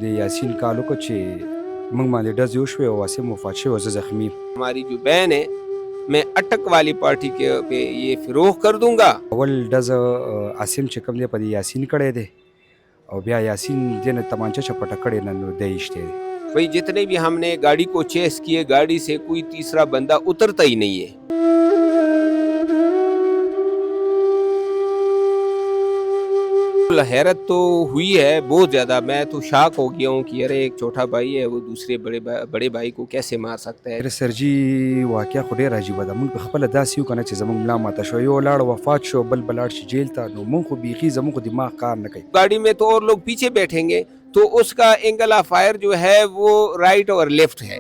د یاسین کالو کو چې موږ باندې ډز وشوې او واسم وفات شوی او زه زخمي یم. ہماری جو بہن ہے میں اٹک والی پارٹی کے پہ یہ فروغ کر دوں گا. اول ډز عاصم چې کوم دی په دې یاسین کړی دی او بیا یاسین دې نه تمانچه چپټه کړې نه نو دی ایشتی دی. بھئی جتنے بھی ہم نے گاڑی کو چیس کیے گاڑی سے کوئی تیسرا بندہ اترتا ہی نہیں ہے. حیرت تو ہوئی ہے بہت زیادہ. میں تو شاک ہو گیا ہوں کہ ارے ایک چھوٹا بھائی ہے وہ دوسرے بڑے بھائی کو کیسے مار سکتا ہے. سرجي واقعه خو ډېره عجیبه ده. موږ پخپله داسې یو که نه چې زموږ ملا ماته شوه، یو لاړ وفات شو بل به لاړ شي جیل ته، نو موږ خو بیخي زموږ خو دماغ کار نه کوي. گاڑی میں تو اور لوگ پیچھے بیٹھیں گے تو اس کا اینگل آف فائر جو ہے وہ رائٹ اور لیفٹ ہے،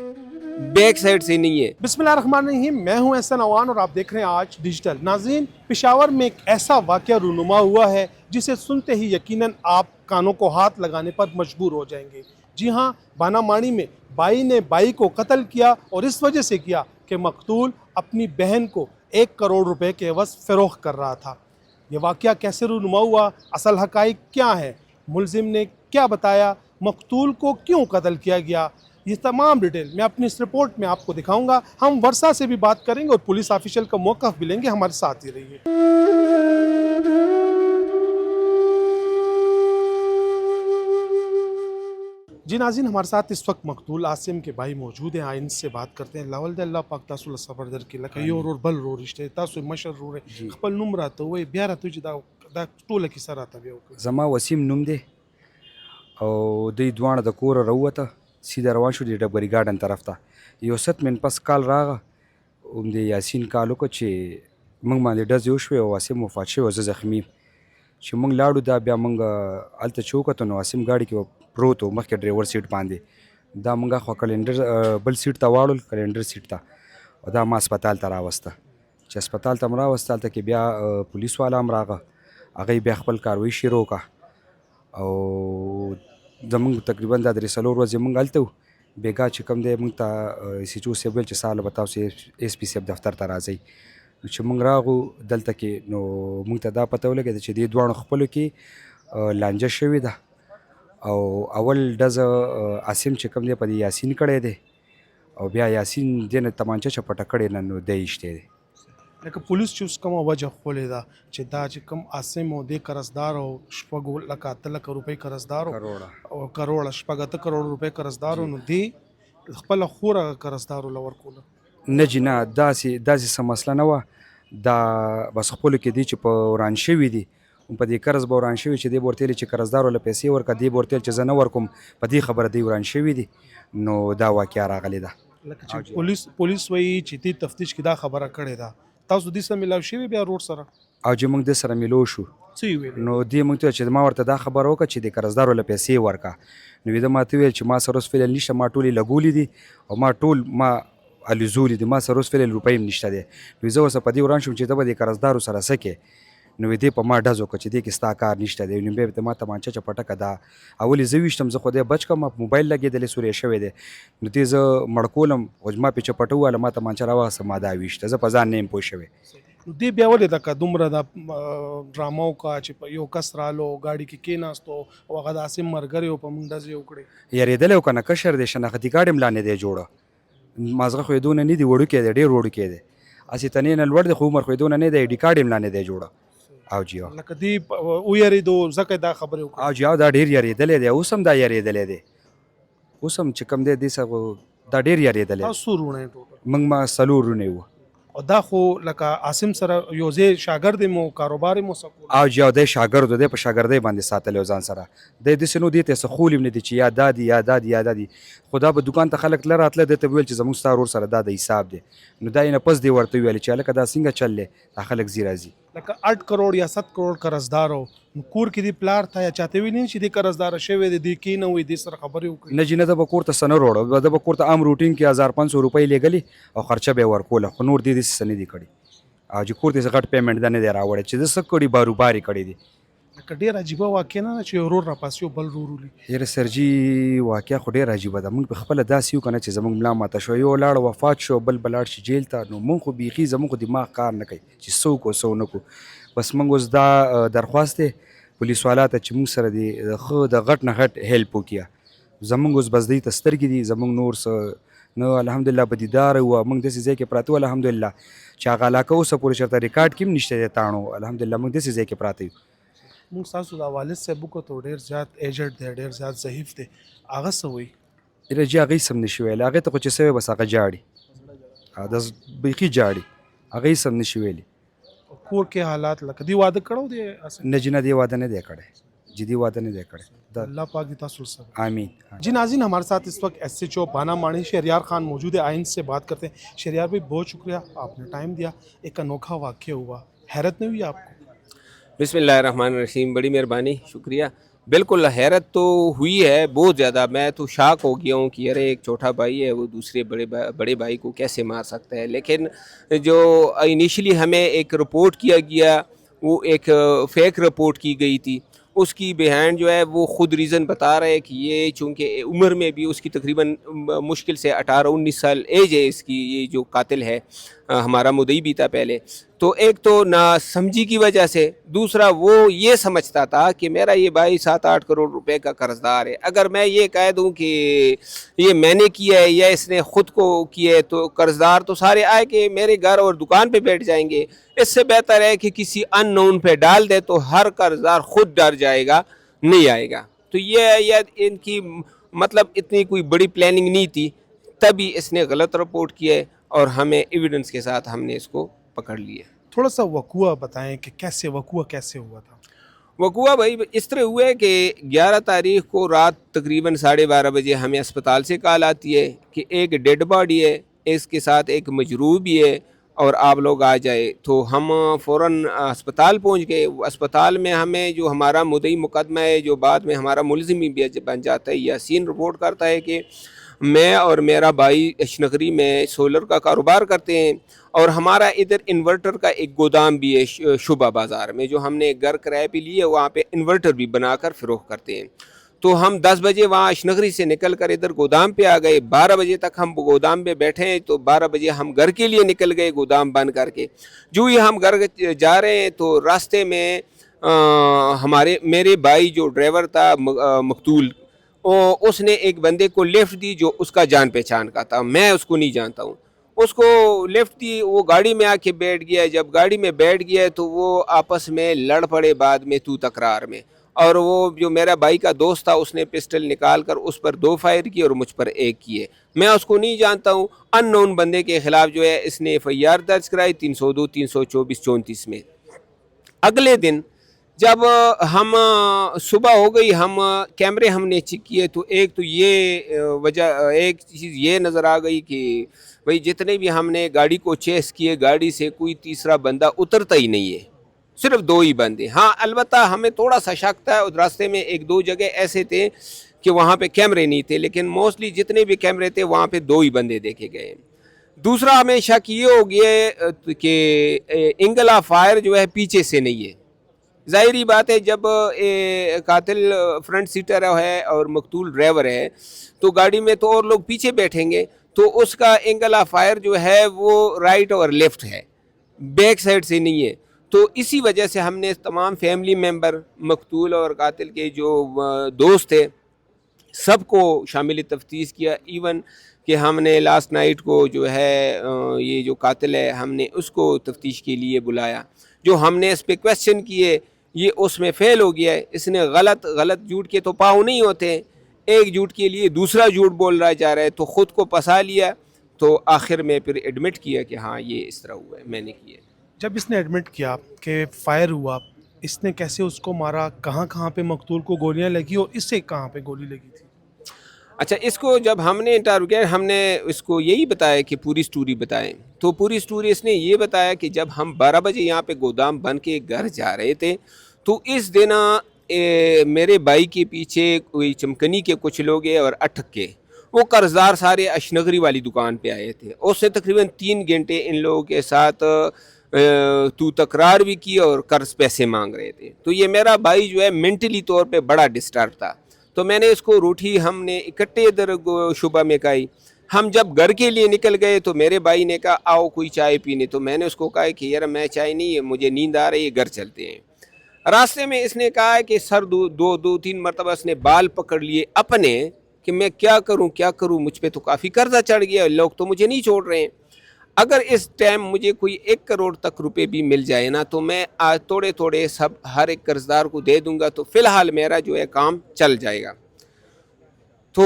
بیک سائڈ سے نہیں ہے. بسم اللہ الرحمن الرحیم. میں ہوں احسن اوان اور آپ دیکھ رہے ہیں آج ڈیجیٹل. ناظرین، پشاور میں ایک ایسا واقعہ رونما ہوا ہے جسے سنتے ہی یقیناً آپ کانوں کو ہاتھ لگانے پر مجبور ہو جائیں گے. جی ہاں، بانا ماڑی میں بائی نے بائی کو قتل کیا اور اس وجہ سے کیا کہ مقتول اپنی بہن کو 1 کروڑ روپے کے عوض فروخت کر رہا تھا. یہ واقعہ کیسے رونما ہوا، اصل حقائق کیا ہے، ملزم نے کیا بتایا، مقتول کو کیوں قتل کیا گیا، یہ تمام ڈیٹیل میں اپنی اس رپورٹ میں آپ کو دکھاؤں گا. ہم ورثہ سے بھی بات کریں گے اور پولیس آفیشل کا موقف بھی لیں گے. ہمارے ساتھ ہی رہیے. جی ناظرین، ہمارے ساتھ اس وقت مقتول عاصم کے بھائی موجود ہیں. آئین سے بات کرتے ہیں. لاول د الله پاک تاسو له صبر درکړي. لکه یو ورور بل ورور رشته تاسو مشر ورور خپل نوم راته وای بیا راته چې دا ټوله کیسه راته بیا وکړه. زما وسیم نوم دی او دوی دواړه د کوره راووته، سیده روان شو د ډبرې ګارډن طرف ته. یو 7 من پس کال راغه د یاسین کال وکړه چې موږ باندې ډزې وشوې او واسم وفات شوی او زه زخمي یم. چې موږ لاړو دا بیا موږ هلته چې وکتو نو واسم ګاډي کې پروت و مخکې ډرایور سیټ باندې. دا موږ خوا کلنډر بل سیټ ته واړول، کلنډر سیټ ته، او دا ما هسپتال ته راوسته. چې هسپتال ته م راوسته هلته کې بیا پولیس والا هم راغه، هغوی بیا خپل کاروایي شروع کړه او زموږ تقریبا دا 3-4 ورځې موږ هلته وو. بېګا چې کوم دی موږ ته ایس ایچ او صاحب ویل چې سهار به تاسو ایس پي صاحب دفتر ته راځئ. نو چې موږ راغو دلته کې نو موږ ته دا پته ولګېده چې دې دواړو خپلو کې لانجه شوې ده او اول ډز عاصم چې کوم دی په دې یاسین کړی دی او بیا یاسین دې نه تمانچه چپټه کړې نه نو دی ایشتی دی. لکه پولیس چې اوس کومه وجه خولې ده چې دا چې کوم عاصم او دې قرضدار او 8 لک روپۍ قرضدار او کروڑ 8 کروڑ روپۍ قرضدار نو دې خپل خور قرضدار له ورکول نه جی نه، داسې څه مسله نه وه. دا بس خپلو کې دی چې په وران شوي دي، په دې قرض به وران شوي چې دی به ورته ویلې چې قرضدار له پیسې ورکړه، دی به ورته ویل چې زه نه ورکوم، په دې خبره دی وران شوي دي. نو دا واقعه راغلې ده. لکه چې پولیس وایي چې دې تفتیش کې دا خبره کړې ده، تاسو دې سره ملاو شوي بیا روډ سره او چې موږ دې سره ملو شو څه یې ویل نو دې موږ ته چې ما ورته دا خبره وکړه چې د قرضدارو له پیسې ورکړه. نو ده ماته ویل چې ما سره اوس فعلا نشته، ما ټولې لګولې دي او ما ټول ما الوزولي دي، ما سره اوس فعلا روپۍ هم نشته دی. نو زه ورسره په دې وران شوم چې ته به د قرضدارو سره څه کوې. نو دې په ما ډز وکړه چې دې کې ستا کار نشته دی. نو بیا ما تمانچه چپټه کړه. دا اولې زه ویشتم، زه خو دی بچ کړم، موبایل لګېدلی سوری شوی دی. نو دې زه مړ کولم خو ما پې چپټه وواله، ما تمانچه راواخیسته، ما دا ویشته، زه په ځان نه یم پوه شوی. دې بیا ولې دکه دومره دا ډرامه وکړه چې په یو کس رالو ګاډي کې کېناستو او هغه د عاصم ملګری و په موږ ډزې وکړې. یارېدلی و که نه، کشر دی، شناختي کارډ هم لا نه دی جوړه. مازغه خو یې دونه نه دي، وړوکی دی، ډېر وړوکی دی، هسې تنې نه لوړ دی خو عمر خو یې دونه نه دی، آی ډي کارډ هم لا نه دی جوړه. او جی لکه دې ویرېدو ځکه دا خبرې وکړې. او جی دا ډېر یارېدلی دی، اوس هم دا یارېدلی دی، اوس هم چې کوم دی دې سره دا ډېر یارېدلی. تاسو وروڼه یې ټوټل؟ موږ ما 4 وروڼه وو. او دا خو لکه عاصم سره یو ځای شاګرد مو کاروبار مو سکول او جی دی شاګرد دی، په شاګردۍ باندې ساتلی و ځان سره. دی داسې نو دې ته څه خول هم نه دي چې یا دا دي یا دا دي یا دا دي، خو دا به دوکان ته خلک تله راتله، دی ته ویل چې زموږ ستا ورور سره دا د حساب دی. نو دا یې نه پس دی ورته ویل چې هلکه دا څنګه چل دی، دا خلک ځي راځي. لکه 8 کروڑ یا 7 کروڑ قرضدار و کور کې دی پلار ته یا چاته ویل چې دی قرضدار شوی دی، دی کې نه وي دی سره خبرې وکړي. نه جی نه، ده به کور ته څه نه وروړه، ده به کور ته عام روټین کې 1500 روپۍ لېږلې او خرچه به یې ورکوله، خو نور دې داسې څه نه دي کړي. او چې کور ته څه غټ پیمنټ ده نه دی راوړی، چې ده څه کړي باروبارې کړي دي. لکه ډېر عجیبه واقع نه چې ورور راپاسې یو بل ورور ولي. یاره سرجي واقعه خو ډېره عجیبه ده. موږ پخپله داسې یو که نه چې زموږ ملا ماته شوه، یو لاړ وفات شو بل به لاړ شي جیل ته. نو موږ خو بیخي زموږ خو دماغ کار نه کوي چې څه وکړو څه ونه کړو. بس موږ اوس دا درخواست دی پولیس والا ته چې موږ سره د ښه د غټ نه غټ هیلپ وکړي، زمونږ اوس بس دی ته سترګې دي، زمونږ نور څه نه الحمدلله په دیدار وو، موږ داسې ځای کې پراته وو الحمدلله چې هغه علاقه اوسه پورې چېرته ریکارډ کې هم نشته دی تاڼو، الحمدلله موږ داسې ځای کې پراته یو. موږ ستاسو د والد صاحب وکتو ډېر زیات ایجډ دی، ډېر زیات ضعیف دی، هغه څه وایي؟ یاره جی هغه هېڅ هم نشي ویلی، هغې ته خو چې څه وی بس هغه جاړي، دا بیخي جاړي، هغه هېڅ هم نشي ویلی. کور کې حالات لکه دی واده کړو دی اصل؟ نه جی نه دی واده نه دی کړی، جدي واده نه دی کړی. اللہ پاک دی تاسو سره. آمین. جی ناظرین، ہمارے ساتھ اس وقت ایس ایچ او بانا مانی شہریار خان موجود ہے، آئین سے بات کرتے ہیں. شہریار بھائی بہت شکریہ، آپ نے ٹائم دیا. ایک انوکھا واقعہ ہوا، حیرت نہیں ہوئی آپ کو؟ بسم اللہ الرحمن الرحیم، بڑی مہربانی، شکریہ. بالکل حیرت تو ہوئی ہے بہت زیادہ. میں تو شاک ہو گیا ہوں کہ ارے ایک چھوٹا بھائی ہے وہ دوسرے بڑے بھائی کو کیسے مار سکتا ہے. لیکن جو انیشلی ہمیں ایک رپورٹ کیا گیا وہ ایک فیک رپورٹ کی گئی تھی. اس کی بہائنڈ جو ہے وہ خود ریزن بتا رہے ہیں کہ یہ چونکہ عمر میں بھی اس کی تقریباً مشکل سے 18-19 سال ایج ہے اس کی، یہ جو قاتل ہے ہمارا مدعی بھی تھا پہلے. تو ایک تو نا سمجھی کی وجہ سے، دوسرا وہ یہ سمجھتا تھا کہ میرا یہ بھائی 7-8 کروڑ روپے کا قرض دار ہے، اگر میں یہ کہہ دوں کہ یہ میں نے کیا ہے یا اس نے خود کو کیا ہے تو قرض دار تو سارے آئے کہ میرے گھر اور دکان پہ بیٹھ جائیں گے. اس سے بہتر ہے کہ کسی ان نون پہ ڈال دے تو ہر قرض دار خود ڈر جائے گا، نہیں آئے گا. تو یہ ان کی مطلب اتنی کوئی بڑی پلاننگ نہیں تھی، تبھی اس نے غلط رپورٹ کیا ہے اور ہمیں ایویڈنس کے ساتھ ہم نے اس کو پکڑ لیا. تھوڑا سا وقوع بتائیں کہ کیسے وقوع کیسے ہوا تھا؟ وقوع بھائی اس طرح ہوا ہے کہ 11 تاریخ کو رات تقریباً 12:30 بجے ہمیں اسپتال سے کال آتی ہے کہ ایک ڈیڈ باڈی ہے، اس کے ساتھ ایک مجروح بھی ہے اور آپ لوگ آ جائے. تو ہم فوراً اسپتال پہنچ گئے. اسپتال میں ہمیں جو ہمارا مدعی مقدمہ ہے، جو بعد میں ہمارا ملزم بھی بن جاتا ہے، یاسین رپورٹ کرتا ہے کہ میں اور میرا بھائی اشنگری میں سولر کا کاروبار کرتے ہیں اور ہمارا ادھر انورٹر کا ایک گودام بھی ہے شعبہ بازار میں، جو ہم نے گھر کرائے پہ لیے، وہاں پہ انورٹر بھی بنا کر فروخت کرتے ہیں. تو ہم 10 بجے وہاں اشنگری سے نکل کر ادھر گودام پہ آ گئے. 12 بجے تک ہم گودام پہ بیٹھے ہیں، تو 12 بجے ہم گھر کے لیے نکل گئے گودام بند کر کے. جو ہی ہم گھر جا رہے ہیں تو راستے میں میرے بھائی جو ڈرائیور تھا مقتول، اس نے ایک بندے کو لفٹ دی جو اس کا جان پہچان کا تھا، میں اس کو نہیں جانتا ہوں. اس کو لفٹ دی، وہ گاڑی میں آ کے بیٹھ گیا. جب گاڑی میں بیٹھ گیا تو وہ آپس میں لڑ پڑے بعد میں تو تکرار میں. اور وہ جو میرا بھائی کا دوست تھا اس نے پسٹل نکال کر اس پر 2 فائر کیے اور مجھ پر 1 کیے. میں اس کو نہیں جانتا ہوں. ان نون بندے کے خلاف جو ہے اس نے FIR درج کرائی 302, 324, 34 میں. اگلے دن جب ہم صبح ہو گئی، ہم کیمرے ہم نے چیک کیے تو ایک چیز یہ نظر آ گئی کہ بھئی جتنے بھی ہم نے گاڑی کو چیس کیے، گاڑی سے کوئی تیسرا بندہ اترتا ہی نہیں ہے، صرف 2 ہی بندے. ہاں البتہ ہمیں تھوڑا سا شک تھا، اور راستے میں 1-2 جگہ ایسے تھے کہ وہاں پہ کیمرے نہیں تھے، لیکن موسٹلی جتنے بھی کیمرے تھے وہاں پہ 2 ہی بندے دیکھے گئے. دوسرا ہمیں شک یہ ہو گیا کہ انگلا فائر جو ہے پیچھے سے نہیں ہے. ظاہری بات ہے جب قاتل فرنٹ سیٹر ہے اور مقتول ڈرائیور ہے تو گاڑی میں تو اور لوگ پیچھے بیٹھیں گے، تو اس کا اینگل آف فائر جو ہے وہ رائٹ اور لیفٹ ہے، بیک سائڈ سے نہیں ہے. تو اسی وجہ سے ہم نے تمام فیملی ممبر، مقتول اور قاتل کے جو دوست تھے، سب کو شامل تفتیش کیا. ایون کہ ہم نے لاسٹ نائٹ کو جو ہے یہ جو قاتل ہے ہم نے اس کو تفتیش کے لیے بلایا. جو ہم نے اس پہ کویسچن کیے یہ اس میں فیل ہو گیا ہے. اس نے غلط جھوٹ کے تو پاؤں نہیں ہوتے، ایک جھوٹ کے لیے دوسرا جھوٹ بول رہا جا رہا ہے، تو خود کو پھنسا لیا. تو آخر میں پھر ایڈمٹ کیا کہ ہاں یہ اس طرح ہوا ہے، میں نے کیا. جب اس نے ایڈمٹ کیا کہ فائر ہوا، اس نے کیسے اس کو مارا، کہاں پہ مقتول کو گولیاں لگی اور اس سے کہاں پہ گولی لگی تھی؟ اچھا، اس کو جب ہم نے انٹروگیٹ، ہم نے اس کو یہی بتایا کہ پوری سٹوری بتائیں. تو پوری سٹوری اس نے یہ بتایا کہ جب ہم 12 بجے یہاں پہ گودام بند کے گھر جا رہے تھے تو اس دن میرے بھائی کے پیچھے کوئی چمکنی کے کچھ لوگ ہیں اور اٹھک کے، وہ قرضدار سارے اشنگری والی دکان پہ آئے تھے. اس سے تقریباً 3 گھنٹے ان لوگوں کے ساتھ تو تکرار بھی کی اور قرض پیسے مانگ رہے تھے. تو یہ میرا بھائی جو ہے مینٹلی طور پہ بڑا ڈسٹرب تھا. تو میں نے اس کو روٹی ہم نے اکٹھے ادھر شعبہ میں کھائی. ہم جب گھر کے لیے نکل گئے تو میرے بھائی نے کہا آؤ کوئی چائے پینے. تو میں نے اس کو کہا کہ یار میں چائے نہیں ہے، مجھے نیند آ رہی ہے، گھر چلتے ہیں. راستے میں اس نے کہا کہ سر 2-3 مرتبہ اس نے بال پکڑ لیے اپنے کہ میں کیا کروں, مجھ پہ تو کافی قرضہ چڑھ گیا, لوگ تو مجھے نہیں چھوڑ رہے ہیں. اگر اس ٹائم مجھے کوئی 1 کروڑ تک روپے بھی مل جائے نا تو میں تھوڑے تھوڑے سب ہر ایک قرض دار کو دے دوں گا, تو فی الحال میرا جو ہے کام چل جائے گا. تو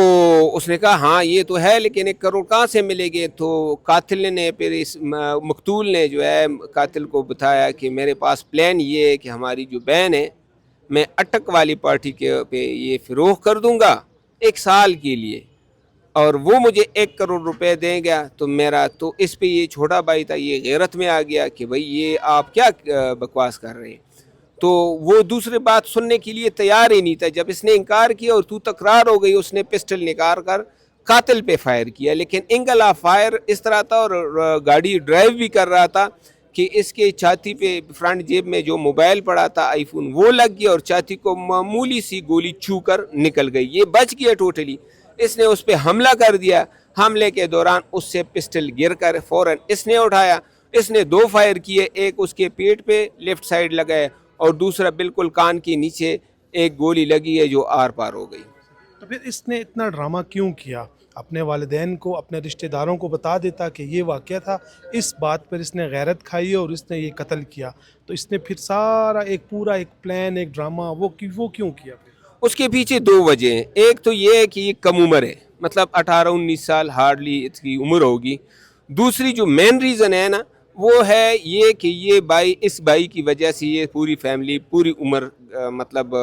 اس نے کہا ہاں یہ تو ہے, لیکن 1 کروڑ کہاں سے ملے گے؟ تو قاتل نے پھر اس مقتول نے جو ہے قاتل کو بتایا کہ میرے پاس پلان یہ ہے کہ ہماری جو بہن ہے میں اٹک والی پارٹی کے پہ یہ فروخت کر دوں گا 1 سال کے لیے, اور وہ مجھے 1 کروڑ روپے دیں گا. تو میرا تو اس پہ یہ چھوٹا بھائی تھا, یہ غیرت میں آ گیا کہ بھائی یہ آپ کیا بکواس کر رہے ہیں. تو وہ دوسری بات سننے کے لیے تیار ہی نہیں تھا. جب اس نے انکار کیا اور تو تکرار ہو گئی, اس نے پسٹل نکال کر قاتل پہ فائر کیا, لیکن اینگل آف فائر اس طرح تھا اور گاڑی ڈرائیو بھی کر رہا تھا کہ اس کے چھاتی پہ فرنٹ جیب میں جو موبائل پڑا تھا آئی فون وہ لگ گیا اور چھاتی کو معمولی سی گولی چھو کر نکل گئی. یہ بچ گیا ٹوٹلی. اس نے اس پہ حملہ کر دیا. حملے کے دوران اس سے پسٹل گر کر فوراً اس نے اٹھایا. اس نے 2 فائر کیے, ایک اس کے پیٹ پہ لیفٹ سائڈ لگا ہے اور دوسرا بالکل کان کے نیچے ایک گولی لگی ہے جو آر پار ہو گئی. تو پھر اس نے اتنا ڈرامہ کیوں کیا؟ اپنے والدین کو, اپنے رشتہ داروں کو بتا دیتا کہ یہ واقعہ تھا, اس بات پر اس نے غیرت کھائی اور اس نے یہ قتل کیا. تو اس نے پھر سارا ایک پورا ایک پلان, ایک ڈرامہ وہ کیوں کیا پھر؟ اس کے پیچھے 2 وجہ ہیں. ایک تو یہ ہے کہ یہ کم عمر ہے, مطلب 18-19 سال ہارڈلی اس کی عمر ہوگی. دوسری جو مین ریزن ہے نا وہ ہے یہ کہ یہ بھائی, اس بھائی کی وجہ سے یہ پوری فیملی پوری عمر مطلب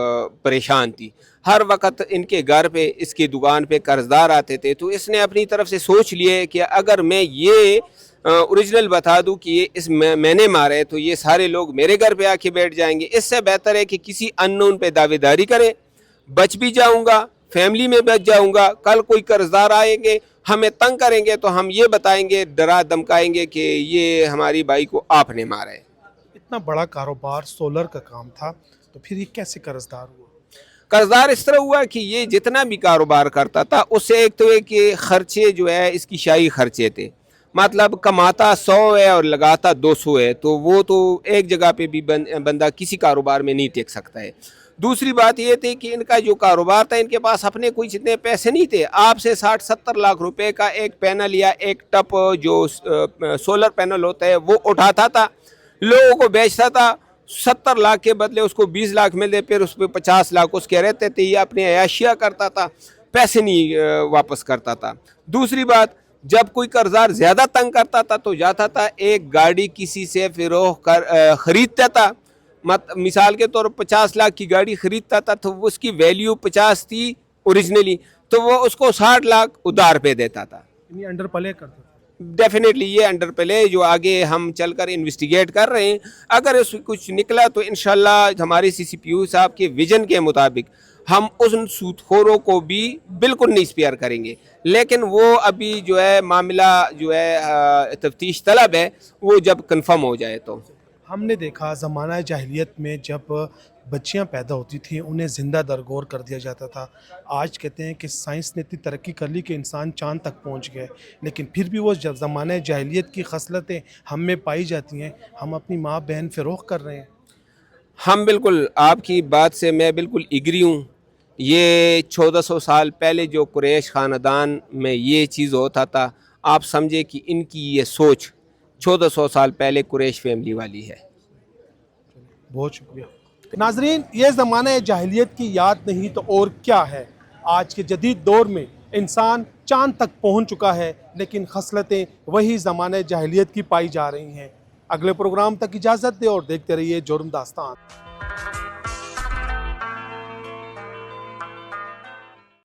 پریشان تھی. ہر وقت ان کے گھر پہ, اس کی دکان پہ قرض دار آتے تھے. تو اس نے اپنی طرف سے سوچ لیے کہ اگر میں یہ اوریجنل بتا دوں کہ یہ میں نے مارا ہے تو یہ سارے لوگ میرے گھر پہ آ کے بیٹھ جائیں گے. اس سے بہتر ہے کہ کسی ان نون پہ دعوے داری کریں, بچ بھی جاؤں گا, فیملی میں بچ جاؤں گا. کل کوئی قرض دار آئیں گے ہمیں تنگ کریں گے تو ہم یہ بتائیں گے, ڈرا دمکائیں گے کہ یہ ہماری بھائی کو آپ نے مارا ہے. اتنا بڑا کاروبار سولر کا کام تھا, تو پھر یہ کیسے قرض دار ہوا؟ قرض دار اس طرح ہوا کہ یہ جتنا بھی کاروبار کرتا تھا اس سے ایک تو ہے کہ خرچے جو ہے اس کی شاہی خرچے تھے, مطلب کماتا 100 ہے اور لگاتا 200 ہے, تو وہ تو ایک جگہ پہ بھی بندہ کسی کاروبار میں نہیں ٹک سکتا ہے. دوسری بات یہ تھی کہ ان کا جو کاروبار تھا ان کے پاس اپنے کوئی جتنے پیسے نہیں تھے. آپ سے 60-70 لاکھ روپے کا ایک پینل یا ایک ٹپ جو سولر پینل ہوتا ہے وہ اٹھاتا تھا, لوگوں کو بیچتا تھا. 70 لاکھ کے بدلے اس کو 20 لاکھ ملتے, پھر اس پہ 50 لاکھ اس کے رہتے تھے. یہ اپنے عیاشیاں کرتا تھا, پیسے نہیں واپس کرتا تھا. دوسری بات, جب کوئی قرضدار زیادہ تنگ کرتا تھا تو جاتا تھا ایک گاڑی کسی سے فروخت کر خریدتا تھا. مثال کے طور 50 لاکھ کی گاڑی خریدتا تھا تو اس کی ویلیو 50 تھی اوریجنلی, تو وہ اس کو 60 لاکھ ادھار پہ دیتا تھا. یہ انڈر پلے کرتا تھا. ڈیفینیٹلی یہ انڈر پلے جو آگے ہم چل کر انویسٹیگیٹ کر رہے ہیں, اگر اس کچھ نکلا تو انشاءاللہ ہمارے CCPO صاحب کے ویژن کے مطابق ہم ان سود خوروں کو بھی بالکل نہیں اسپیئر کریں گے. لیکن وہ ابھی جو ہے معاملہ جو ہے تفتیش طلب ہے, وہ جب کنفرم ہو جائے تو. ہم نے دیکھا زمانہ جاہلیت میں جب بچیاں پیدا ہوتی تھیں انہیں زندہ درگور کر دیا جاتا تھا. آج کہتے ہیں کہ سائنس نے اتنی ترقی کر لی کہ انسان چاند تک پہنچ گئے, لیکن پھر بھی وہ جب زمانہ جاہلیت کی خصلتیں ہم میں پائی جاتی ہیں, ہم اپنی ماں بہن فروخت کر رہے ہیں. ہم بالکل آپ کی بات سے میں بالکل ایگری ہوں. یہ 1400 سال پہلے جو قریش خاندان میں یہ چیز ہوتا تھا, آپ سمجھے کہ ان کی یہ سوچ 1400 سال پہلے قریش فیملی والی ہے. بہت شکریہ. ناظرین, یہ زمانہ جاہلیت کی یاد نہیں تو اور کیا ہے. آج کے جدید دور میں انسان چاند تک پہنچ چکا ہے, لیکن خصلتیں وہی زمانہ جاہلیت کی پائی جا رہی ہیں. اگلے پروگرام تک اجازت دے اور دیکھتے رہیے جرم داستان.